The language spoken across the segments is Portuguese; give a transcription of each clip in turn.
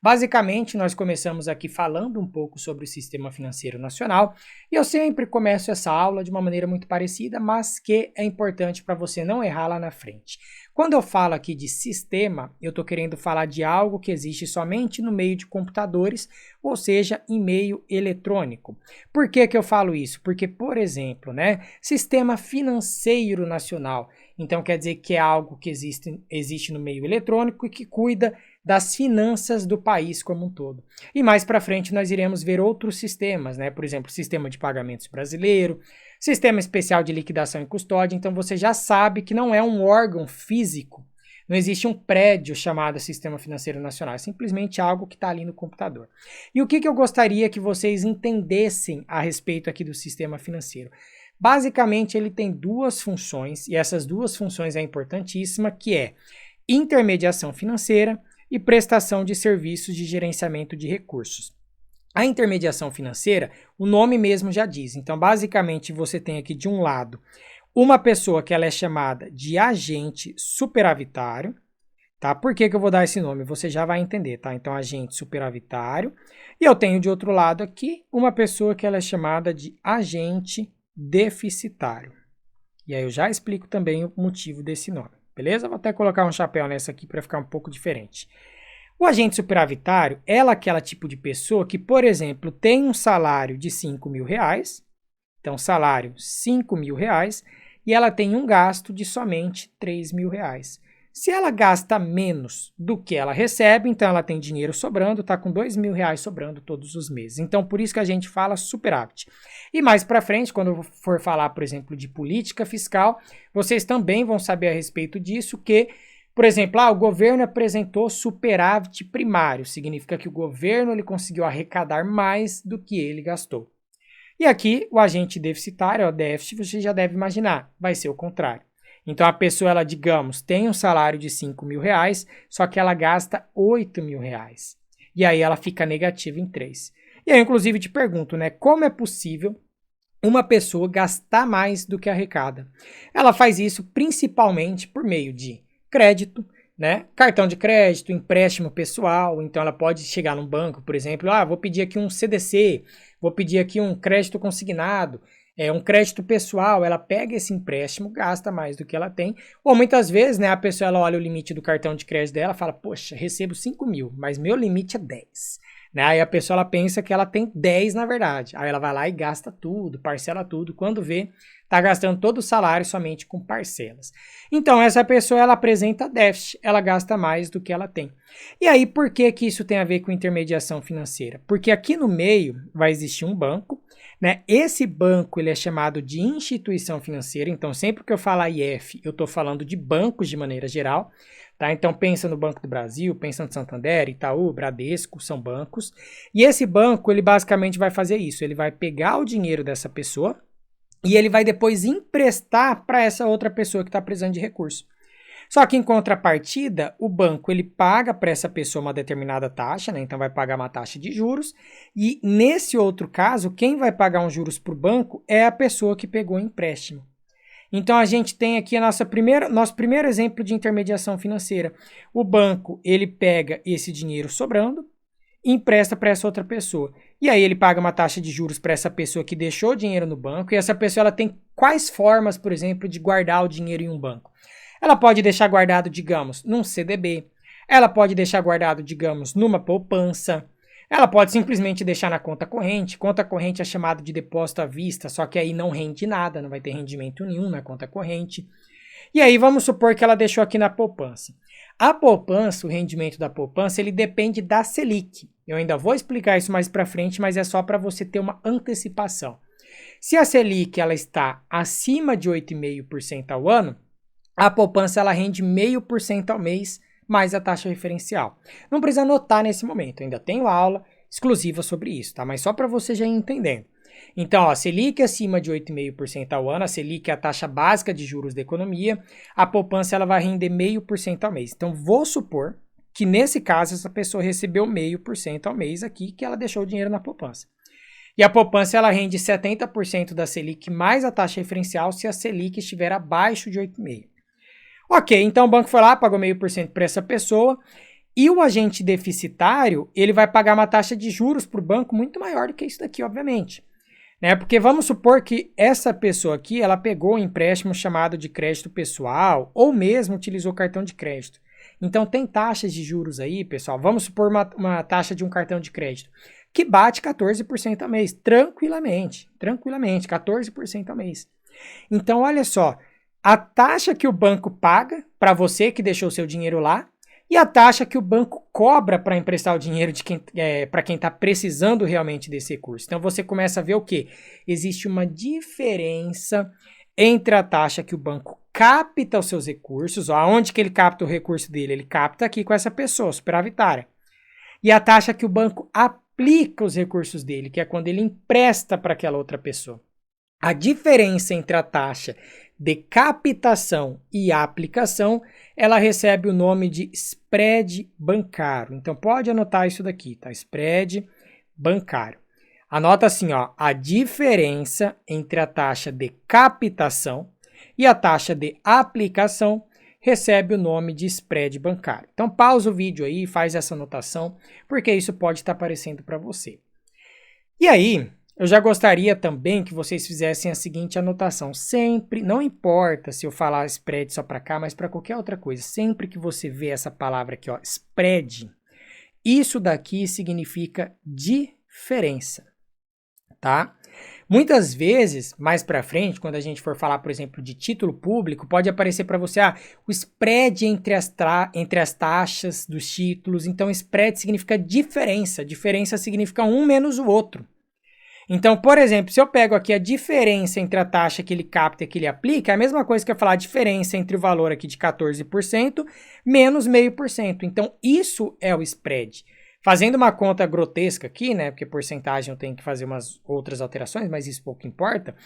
Basicamente, nós começamos aqui falando um pouco sobre o Sistema Financeiro Nacional e eu sempre começo essa aula de uma maneira muito parecida, mas que é importante para você não errar lá na frente. Quando eu falo aqui de sistema, eu estou querendo falar de algo que existe somente no meio de computadores, ou seja, em meio eletrônico. Por que que eu falo isso? Porque, por exemplo, Sistema Financeiro Nacional. Então quer dizer que é algo que existe no meio eletrônico e que cuida das finanças do país como um todo. E mais para frente nós iremos ver outros sistemas, por exemplo, sistema de pagamentos brasileiro, sistema especial de liquidação e custódia. Então você já sabe que não é um órgão físico, não existe um prédio chamado Sistema Financeiro Nacional, é simplesmente algo que está ali no computador. E o que eu gostaria que vocês entendessem a respeito aqui do sistema financeiro? Basicamente ele tem duas funções, e essas duas funções é importantíssima, que é intermediação financeira e prestação de serviços de gerenciamento de recursos. A intermediação financeira, o nome mesmo já diz. Então, basicamente, você tem aqui de um lado uma pessoa que ela é chamada de agente superavitário, tá? Por que eu vou dar esse nome? Você já vai entender, tá? Então, agente superavitário. E eu tenho de outro lado aqui uma pessoa que ela é chamada de agente deficitário. E aí eu já explico também o motivo desse nome. Beleza? Vou até colocar um chapéu nessa aqui para ficar um pouco diferente. O agente superavitário é aquela tipo de pessoa que, por exemplo, tem um salário de R$ 5.000, então salário R$ 5.000, e ela tem um gasto de somente R$ 3.000. Se ela gasta menos do que ela recebe, então ela tem dinheiro sobrando, está com R$ 2.000 sobrando todos os meses. Então, por isso que a gente fala superávit. E mais para frente, quando eu for falar, por exemplo, de política fiscal, vocês também vão saber a respeito disso, que, por exemplo, o governo apresentou superávit primário, significa que o governo ele conseguiu arrecadar mais do que ele gastou. E aqui, o agente deficitário, o déficit, você já deve imaginar, vai ser o contrário. Então, a pessoa, ela, digamos, tem um salário de R$ 5.000, só que ela gasta R$ 8.000. E aí, ela fica negativa em 3. E aí, inclusive, te pergunto, como é possível uma pessoa gastar mais do que arrecada? Ela faz isso principalmente por meio de crédito, cartão de crédito, empréstimo pessoal. Então, ela pode chegar num banco, por exemplo, vou pedir aqui um CDC, vou pedir aqui um crédito consignado, um crédito pessoal. Ela pega esse empréstimo, gasta mais do que ela tem, ou muitas vezes, a pessoa ela olha o limite do cartão de crédito dela, fala, poxa, recebo 5.000, mas meu limite é 10. Aí a pessoa ela pensa que ela tem 10 na verdade, aí ela vai lá e gasta tudo, parcela tudo, quando vê, está gastando todo o salário somente com parcelas. Então essa pessoa ela apresenta déficit, ela gasta mais do que ela tem. E aí por que isso tem a ver com intermediação financeira? Porque aqui no meio vai existir um banco, Esse banco ele é chamado de instituição financeira. Então sempre que eu falar IF, eu estou falando de bancos de maneira geral, tá? Então pensa no Banco do Brasil, pensa no Santander, Itaú, Bradesco, são bancos. E esse banco ele basicamente vai fazer isso, ele vai pegar o dinheiro dessa pessoa e ele vai depois emprestar para essa outra pessoa que está precisando de recurso. Só que em contrapartida, o banco ele paga para essa pessoa uma determinada taxa, então vai pagar uma taxa de juros, e nesse outro caso, quem vai pagar uns juros para o banco é a pessoa que pegou o empréstimo. Então a gente tem aqui nosso primeiro exemplo de intermediação financeira. O banco ele pega esse dinheiro sobrando e empresta para essa outra pessoa. E aí ele paga uma taxa de juros para essa pessoa que deixou o dinheiro no banco, e essa pessoa ela tem quais formas, por exemplo, de guardar o dinheiro em um banco? Ela pode deixar guardado, digamos, num CDB. Ela pode deixar guardado, digamos, numa poupança. Ela pode simplesmente deixar na conta corrente. Conta corrente é chamado de depósito à vista, só que aí não rende nada, não vai ter rendimento nenhum na conta corrente. E aí vamos supor que ela deixou aqui na poupança. A poupança, o rendimento da poupança, ele depende da Selic. Eu ainda vou explicar isso mais para frente, mas é só para você ter uma antecipação. Se a Selic ela está acima de 8,5% ao ano, a poupança ela rende 0,5% ao mês, mais a taxa referencial. Não precisa anotar nesse momento, eu ainda tenho aula exclusiva sobre isso, tá? Mas só para você já ir entendendo. Então, a Selic acima de 8,5% ao ano, a Selic é a taxa básica de juros da economia, a poupança ela vai render 0,5% ao mês. Então, vou supor que nesse caso essa pessoa recebeu 0,5% ao mês aqui, que ela deixou o dinheiro na poupança. E a poupança ela rende 70% da Selic mais a taxa referencial se a Selic estiver abaixo de 8,5%. Ok, então o banco foi lá, pagou 0,5% para essa pessoa E o agente deficitário, ele vai pagar uma taxa de juros para o banco muito maior do que isso daqui, obviamente. Né? Porque vamos supor que essa pessoa aqui, ela pegou um empréstimo chamado de crédito pessoal ou mesmo utilizou cartão de crédito. Então tem taxas de juros aí, pessoal. Vamos supor uma taxa de um cartão de crédito que bate 14% ao mês, tranquilamente, 14% ao mês. Então olha só, a taxa que o banco paga para você que deixou seu dinheiro lá e a taxa que o banco cobra para emprestar o dinheiro de para quem está precisando realmente desse recurso. Então você começa a ver o quê? Existe uma diferença entre a taxa que o banco capta os seus recursos, aonde que ele capta o recurso dele? Ele capta aqui com essa pessoa, superavitária. E a taxa que o banco aplica os recursos dele, que é quando ele empresta para aquela outra pessoa. A diferença entre a taxa de captação e aplicação, ela recebe o nome de spread bancário. Então pode anotar isso daqui, tá? Spread bancário. Anota assim, ó, a diferença entre a taxa de captação e a taxa de aplicação recebe o nome de spread bancário. Então pausa o vídeo aí, faz essa anotação, porque isso pode estar aparecendo para você. E aí, eu já gostaria também que vocês fizessem a seguinte anotação. Sempre, não importa se eu falar spread só para cá, mas para qualquer outra coisa, sempre que você vê essa palavra aqui, ó, spread, isso daqui significa diferença, tá? Muitas vezes, mais para frente, quando a gente for falar, por exemplo, de título público, pode aparecer para você, o spread entre as taxas dos títulos. Então, spread significa diferença. Diferença significa um menos o outro. Então, por exemplo, se eu pego aqui a diferença entre a taxa que ele capta e que ele aplica, é a mesma coisa que eu falar a diferença entre o valor aqui de 14% menos 0,5%. Então, isso é o spread. Fazendo uma conta grotesca aqui, né, porque porcentagem eu tenho que fazer umas outras alterações, mas isso pouco importa,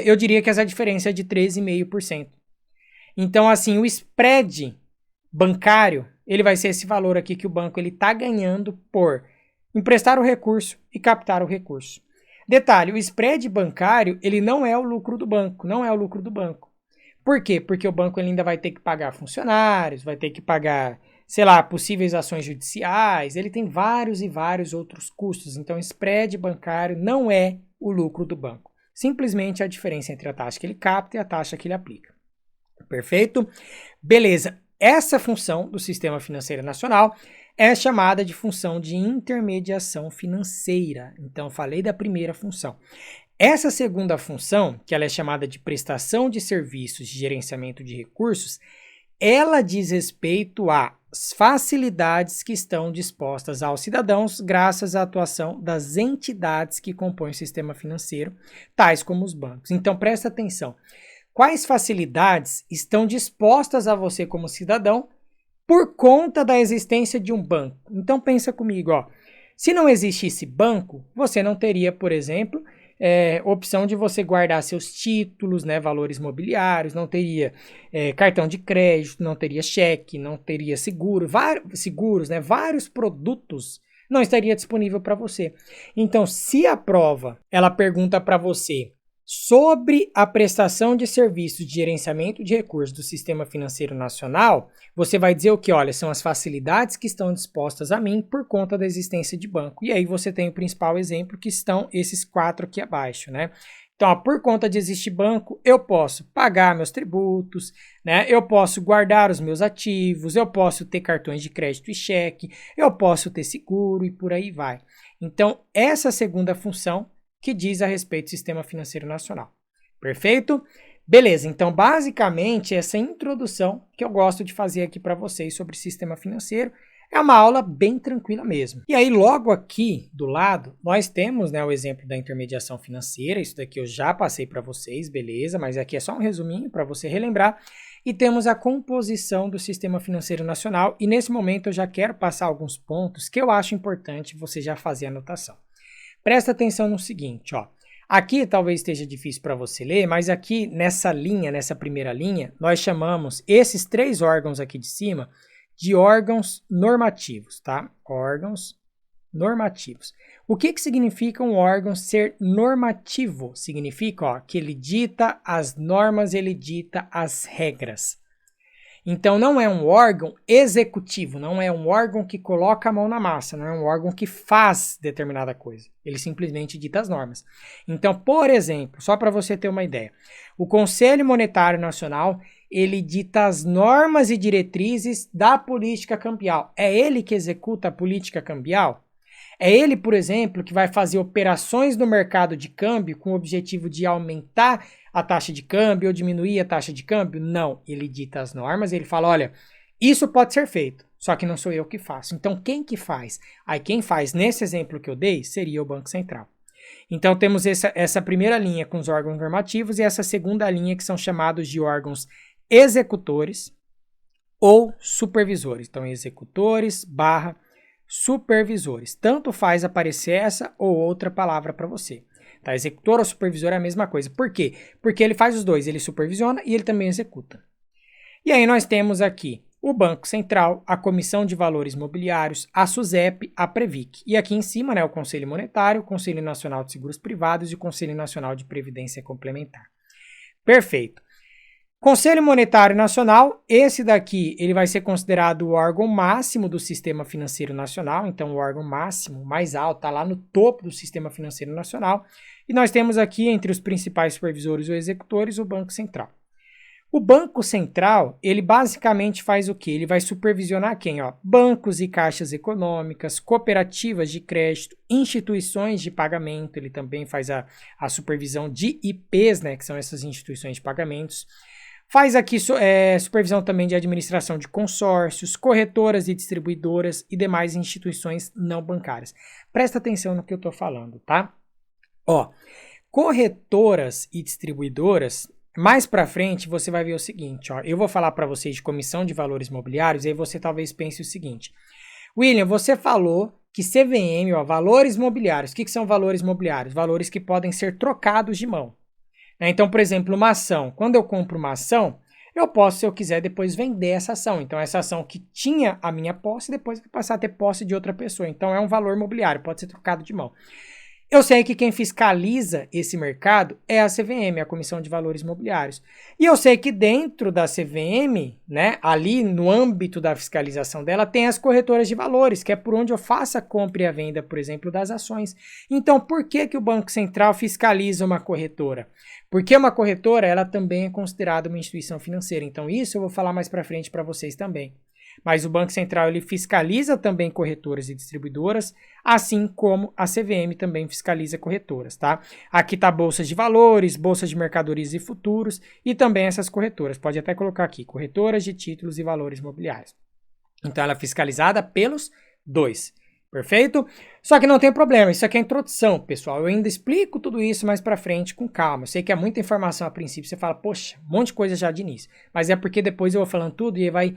eu diria que essa diferença é de 13,5%. Então, assim, o spread bancário, ele vai ser esse valor aqui que o banco está ganhando por emprestar o recurso e captar o recurso. Detalhe, o spread bancário, ele não é o lucro do banco, não é o lucro do banco. Por quê? Porque o banco ele ainda vai ter que pagar funcionários, vai ter que pagar, sei lá, possíveis ações judiciais, ele tem vários e vários outros custos. Então, spread bancário não é o lucro do banco. Simplesmente a diferença entre a taxa que ele capta e a taxa que ele aplica. Perfeito? Beleza. Essa função do Sistema Financeiro Nacional é chamada de função de intermediação financeira. Então, falei da primeira função. Essa segunda função, que ela é chamada de prestação de serviços de gerenciamento de recursos, ela diz respeito às facilidades que estão dispostas aos cidadãos graças à atuação das entidades que compõem o sistema financeiro, tais como os bancos. Então, presta atenção. Quais facilidades estão dispostas a você como cidadão por conta da existência de um banco? Então pensa comigo, ó. Se não existisse banco, você não teria, por exemplo, opção de você guardar seus títulos, né, valores mobiliários, não teria cartão de crédito, não teria cheque, não teria seguros, né, vários produtos não estaria disponível para você. Então, se a prova ela pergunta para você sobre a prestação de serviços de gerenciamento de recursos do Sistema Financeiro Nacional, você vai dizer o que? Olha, são as facilidades que estão dispostas a mim por conta da existência de banco. E aí você tem o principal exemplo, que estão esses 4 aqui abaixo, né? Então, por conta de existir banco, eu posso pagar meus tributos, né? Eu posso guardar os meus ativos, eu posso ter cartões de crédito e cheque, eu posso ter seguro e por aí vai. Então, essa segunda função que diz a respeito do Sistema Financeiro Nacional. Perfeito? Beleza, então basicamente essa introdução que eu gosto de fazer aqui para vocês sobre sistema financeiro é uma aula bem tranquila mesmo. E aí logo aqui do lado nós temos, né, o exemplo da intermediação financeira, isso daqui eu já passei para vocês, beleza, mas aqui é só um resuminho para você relembrar. E temos a composição do Sistema Financeiro Nacional e nesse momento eu já quero passar alguns pontos que eu acho importante você já fazer a anotação. Presta atenção no seguinte, ó. Aqui talvez esteja difícil para você ler, mas aqui nessa linha, nessa primeira linha, nós chamamos esses 3 órgãos aqui de cima de órgãos normativos, tá? Órgãos normativos. O que significa um órgão ser normativo? Significa, ó, que ele dita as normas, ele dita as regras. Então não é um órgão executivo, não é um órgão que coloca a mão na massa, não é um órgão que faz determinada coisa. Ele simplesmente dita as normas. Então, por exemplo, só para você ter uma ideia, o Conselho Monetário Nacional, ele dita as normas e diretrizes da política cambial. É ele que executa a política cambial? É ele, por exemplo, que vai fazer operações no mercado de câmbio com o objetivo de aumentar a taxa de câmbio ou diminuir a taxa de câmbio? Não, ele dita as normas, ele fala, olha, isso pode ser feito, só que não sou eu que faço. Então, quem que faz? Aí quem faz, nesse exemplo que eu dei, seria o Banco Central. Então, temos essa primeira linha com os órgãos normativos e essa segunda linha que são chamados de órgãos executores ou supervisores. Então, executores barra supervisores. Tanto faz aparecer essa ou outra palavra para você. Tá? Executor ou supervisor é a mesma coisa. Por quê? Porque ele faz os dois. Ele supervisiona e ele também executa. E aí nós temos aqui o Banco Central, a Comissão de Valores Mobiliários, a SUSEP, a Previc. E aqui em cima, né, o Conselho Monetário, o Conselho Nacional de Seguros Privados e o Conselho Nacional de Previdência Complementar. Perfeito. Conselho Monetário Nacional, esse daqui ele vai ser considerado o órgão máximo do Sistema Financeiro Nacional, então o órgão máximo, mais alto, está lá no topo do Sistema Financeiro Nacional. E nós temos aqui, entre os principais supervisores ou executores, o Banco Central. O Banco Central, ele basicamente faz o quê? Ele vai supervisionar quem? Ó? Bancos e caixas econômicas, cooperativas de crédito, instituições de pagamento, ele também faz a supervisão de IPs, né, que são essas instituições de pagamentos. Faz aqui supervisão também de administração de consórcios, corretoras e distribuidoras e demais instituições não bancárias. Presta atenção no que eu estou falando, tá? Ó, corretoras e distribuidoras, mais para frente você vai ver o seguinte, ó, eu vou falar para vocês de comissão de valores mobiliários e aí você talvez pense o seguinte, William, você falou que CVM, ó, valores mobiliários, o que são valores mobiliários? Valores que podem ser trocados de mão. Então, por exemplo, uma ação. Quando eu compro uma ação, eu posso, se eu quiser, depois vender essa ação. Então, essa ação que tinha a minha posse, depois vai passar a ter posse de outra pessoa. Então, é um valor mobiliário, pode ser trocado de mão. Eu sei que quem fiscaliza esse mercado é a CVM, a Comissão de Valores Mobiliários. E eu sei que dentro da CVM, né, ali no âmbito da fiscalização dela, tem as corretoras de valores, que é por onde eu faço a compra e a venda, por exemplo, das ações. Então, por que o Banco Central fiscaliza uma corretora? Porque uma corretora, ela também é considerada uma instituição financeira. Então, isso eu vou falar mais para frente para vocês também. Mas o Banco Central ele fiscaliza também corretoras e distribuidoras, assim como a CVM também fiscaliza corretoras, tá? Aqui está bolsas de valores, bolsas de mercadorias e futuros e também essas corretoras. Pode até colocar aqui, corretoras de títulos e valores imobiliários. Então ela é fiscalizada pelos dois. Perfeito? Só que não tem problema, isso aqui é a introdução, pessoal. Eu ainda explico tudo isso mais pra frente com calma. Eu sei que é muita informação a princípio, você fala, poxa, um monte de coisa já de início. Mas é porque depois eu vou falando tudo e vai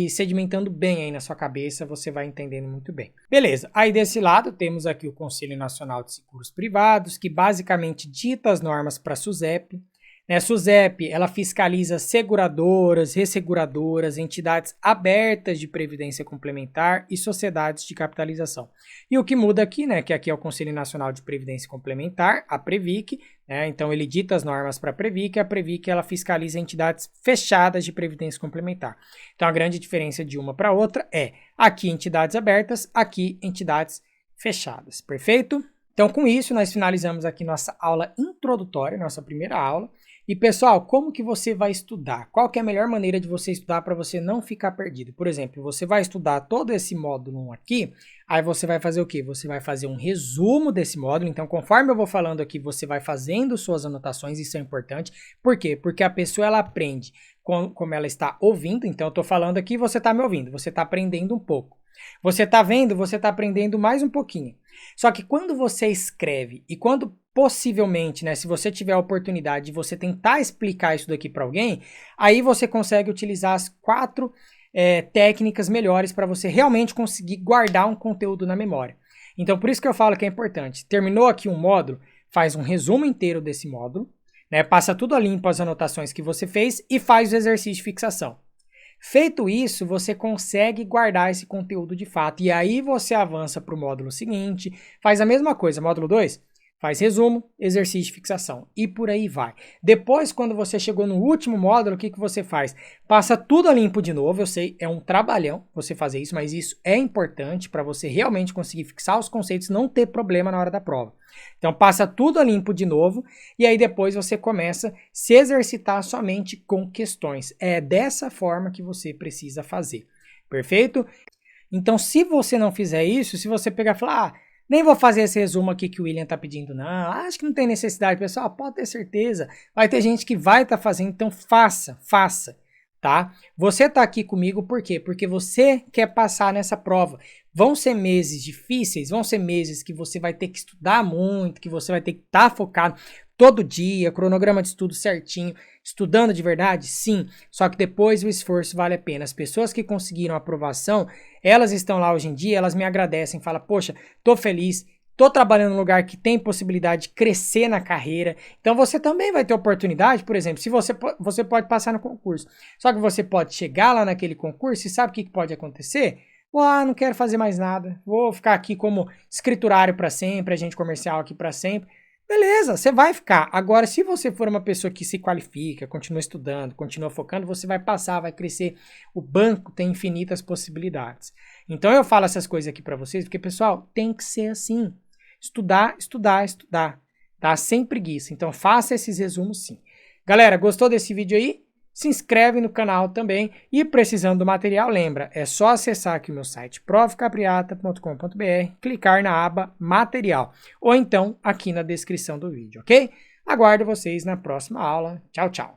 sedimentando bem aí na sua cabeça, você vai entendendo muito bem. Beleza, aí desse lado temos aqui o Conselho Nacional de Seguros Privados, que basicamente dita as normas para a SUSEP. A SUSEP, ela fiscaliza seguradoras, resseguradoras, entidades abertas de previdência complementar e sociedades de capitalização. E o que muda aqui, né, que aqui é o Conselho Nacional de Previdência Complementar, a Previc, né, então ele dita as normas para a Previc, e a Previc ela fiscaliza entidades fechadas de previdência complementar. Então a grande diferença de uma para outra é aqui entidades abertas, aqui entidades fechadas, perfeito? Então com isso nós finalizamos aqui nossa aula introdutória, nossa primeira aula. E pessoal, como que você vai estudar? Qual que é a melhor maneira de você estudar para você não ficar perdido? Por exemplo, você vai estudar todo esse módulo 1 aqui, aí você vai fazer o quê? Você vai fazer um resumo desse módulo, então conforme eu vou falando aqui, você vai fazendo suas anotações, isso é importante. Por quê? Porque a pessoa ela aprende como ela está ouvindo, então eu estou falando aqui, você está me ouvindo, você está aprendendo um pouco. Você está vendo, você está aprendendo mais um pouquinho. Só que quando você escreve e quando possivelmente, né, se você tiver a oportunidade de você tentar explicar isso daqui para alguém, aí você consegue utilizar as 4 técnicas melhores para você realmente conseguir guardar um conteúdo na memória. Então, por isso que eu falo que é importante. Terminou aqui um módulo, faz um resumo inteiro desse módulo, né, passa tudo a limpo as anotações que você fez e faz o exercício de fixação. Feito isso, você consegue guardar esse conteúdo de fato. E aí você avança para o módulo seguinte, faz a mesma coisa, módulo 2, faz resumo, exercício de fixação e por aí vai. Depois, quando você chegou no último módulo, o que você faz? Passa tudo a limpo de novo. Eu sei, é um trabalhão você fazer isso, mas isso é importante para você realmente conseguir fixar os conceitos e não ter problema na hora da prova. Então, passa tudo a limpo de novo e aí depois você começa a se exercitar somente com questões. É dessa forma que você precisa fazer. Perfeito? Então, se você não fizer isso, se você pegar e falar, nem vou fazer esse resumo aqui que o William tá pedindo, não, acho que não tem necessidade, pessoal, pode ter certeza, vai ter gente que vai estar fazendo, então faça, tá? Você tá aqui comigo por quê? Porque você quer passar nessa prova. Vão ser meses difíceis, vão ser meses que você vai ter que estudar muito, que você vai ter que estar focado todo dia, cronograma de estudo certinho, estudando de verdade? Sim, só que depois o esforço vale a pena. As pessoas que conseguiram aprovação, elas estão lá hoje em dia, elas me agradecem, falam, poxa, tô feliz, tô trabalhando num lugar que tem possibilidade de crescer na carreira, então você também vai ter oportunidade, por exemplo, se você pode passar no concurso, só que você pode chegar lá naquele concurso e sabe o que pode acontecer? Não quero fazer mais nada, vou ficar aqui como escriturário para sempre, agente comercial aqui para sempre. Beleza, você vai ficar. Agora, se você for uma pessoa que se qualifica, continua estudando, continua focando, você vai passar, vai crescer. O banco tem infinitas possibilidades. Então, eu falo essas coisas aqui para vocês, porque, pessoal, tem que ser assim. Estudar, estudar, estudar. Tá? Sem preguiça. Então, faça esses resumos sim. Galera, gostou desse vídeo aí? Se inscreve no canal também e precisando do material, lembra, é só acessar aqui o meu site profcapriata.com.br, clicar na aba material ou então aqui na descrição do vídeo, ok? Aguardo vocês na próxima aula. Tchau, tchau!